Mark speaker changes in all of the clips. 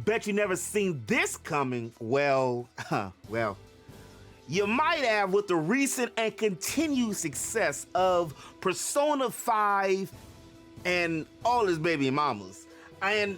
Speaker 1: Bet you never seen this coming. Well, you might have with the recent and continued success of Persona 5 and all his baby mamas. And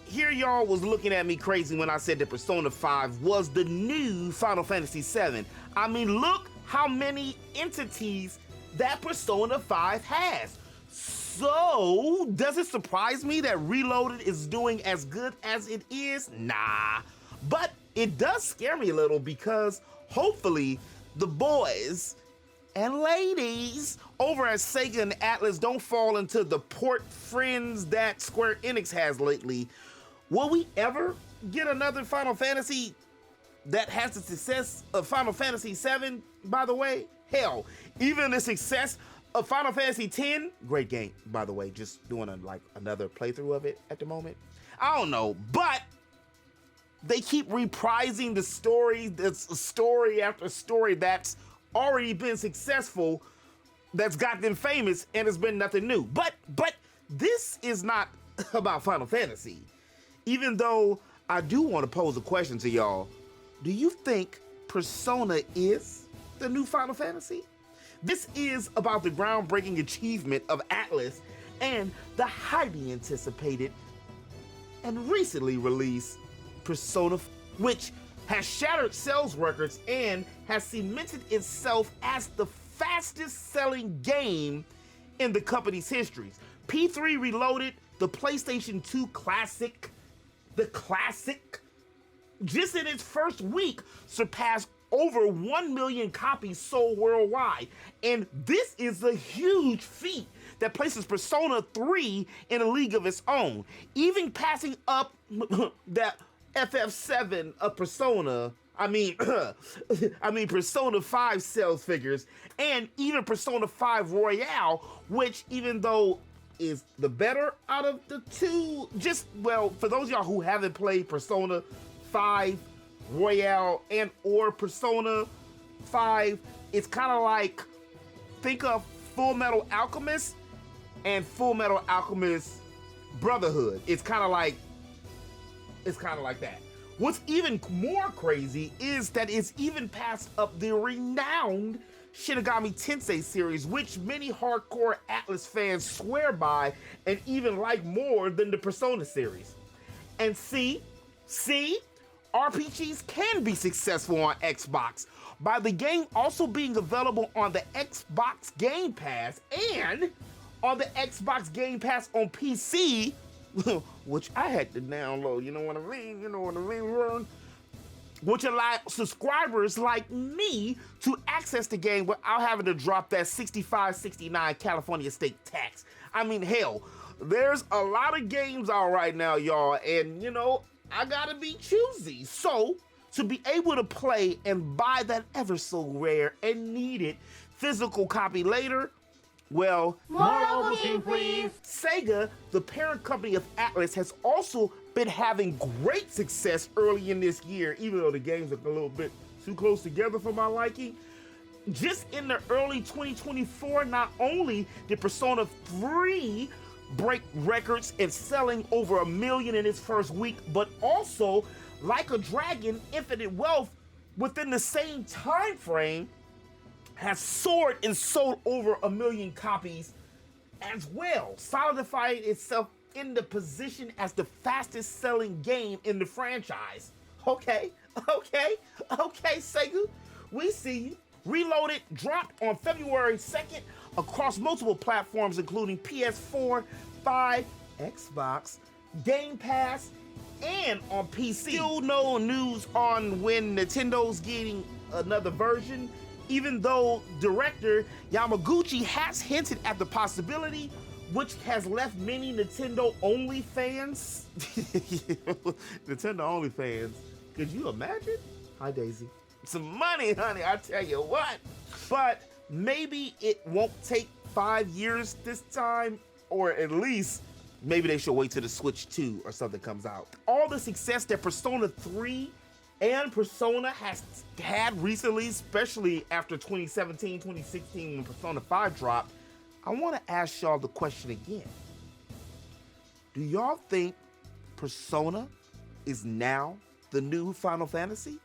Speaker 1: here y'all was looking at me crazy when I said that Persona 5 was the new Final Fantasy 7. I mean, look how many entities that Persona 5 has. So, does it surprise me that Reloaded is doing as good as it is? Nah. But it does scare me a little because hopefully the boys and ladies over at Sega and Atlus don't fall into the port friends that Square Enix has lately. Will we ever get another Final Fantasy that has the success of Final Fantasy VII, by the way? Hell, even the success of Final Fantasy X, great game, by the way, just doing another playthrough of it at the moment. I don't know, but they keep reprising the story, that's story after story that's already been successful, that's got them famous, and it's been nothing new. But this is not about Final Fantasy. Even though I do want to pose a question to y'all, do you think Persona is the new Final Fantasy? This is about the groundbreaking achievement of Atlus and the highly anticipated and recently released Persona, which has shattered sales records and has cemented itself as the fastest selling game in the company's history. P3 Reloaded, the PlayStation 2 classic, just in its first week surpassed over 1 million copies sold worldwide. And this is a huge feat that places Persona 3 in a league of its own, even passing up that FF7 of Persona. I mean Persona 5 sales figures, and even Persona 5 Royale, which even though is the better out of the two, for those of y'all who haven't played Persona 5 Royale and or Persona 5, it's kind of like, think of Full Metal Alchemist and Full Metal Alchemist Brotherhood. It's kind of like that. What's even more crazy is that it's even passed up the renowned Shinigami Tensei series, which many hardcore Atlus fans swear by and even like more than the Persona series. And see, RPGs can be successful on Xbox, by the game also being available on the Xbox Game Pass and on the Xbox Game Pass on PC, which I had to download, you know what I mean, Ron? Which allow subscribers like me to access the game without having to drop that $65.69 California state tax. I mean, hell, there's a lot of games out right now, y'all, and I gotta be choosy. So, to be able to play and buy that ever so rare and needed physical copy later, well,
Speaker 2: more Ovaltine, please.
Speaker 1: Sega, the parent company of Atlus, has also been having great success early in this year, even though the games are a little bit too close together for my liking. Just in the early 2024, not only did Persona 3 break records and selling over 1 million in its first week, but also, like a Dragon, Infinite Wealth, within the same time frame, has soared and sold over 1 million copies as well, solidifying itself in the position as the fastest selling game in the franchise. Okay, Sega, we see you. Reloaded dropped on February 2nd across multiple platforms, including PS4, 5, Xbox, Game Pass, and on PC. Still no news on when Nintendo's getting another version, even though director Yamaguchi has hinted at the possibility, which has left many Nintendo-only fans. Nintendo-only fans. Could you imagine? Hi, Daisy. Some money, honey, I tell you what. But maybe it won't take 5 years this time, or at least maybe they should wait till the Switch 2 or something comes out. All the success that Persona 3 and Persona has had recently, especially after 2017, 2016 when Persona 5 dropped, I want to ask y'all the question again. Do y'all think Persona is now the new Final Fantasy?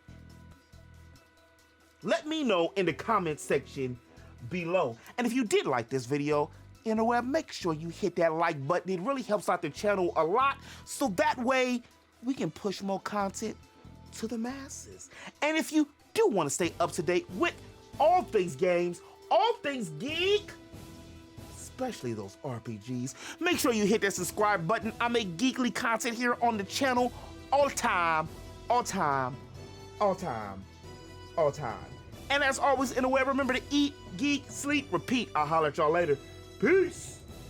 Speaker 1: Let me know in the comment section below. And if you did like this video, make sure you hit that like button. It really helps out the channel a lot, so that way we can push more content to the masses. And if you do want to stay up to date with all things games, all things geek, especially those RPGs, make sure you hit that subscribe button. I make geekly content here on the channel all time, all time, all time, all time. And as always, remember to eat, geek, sleep, repeat. I'll holler at y'all later. Peace.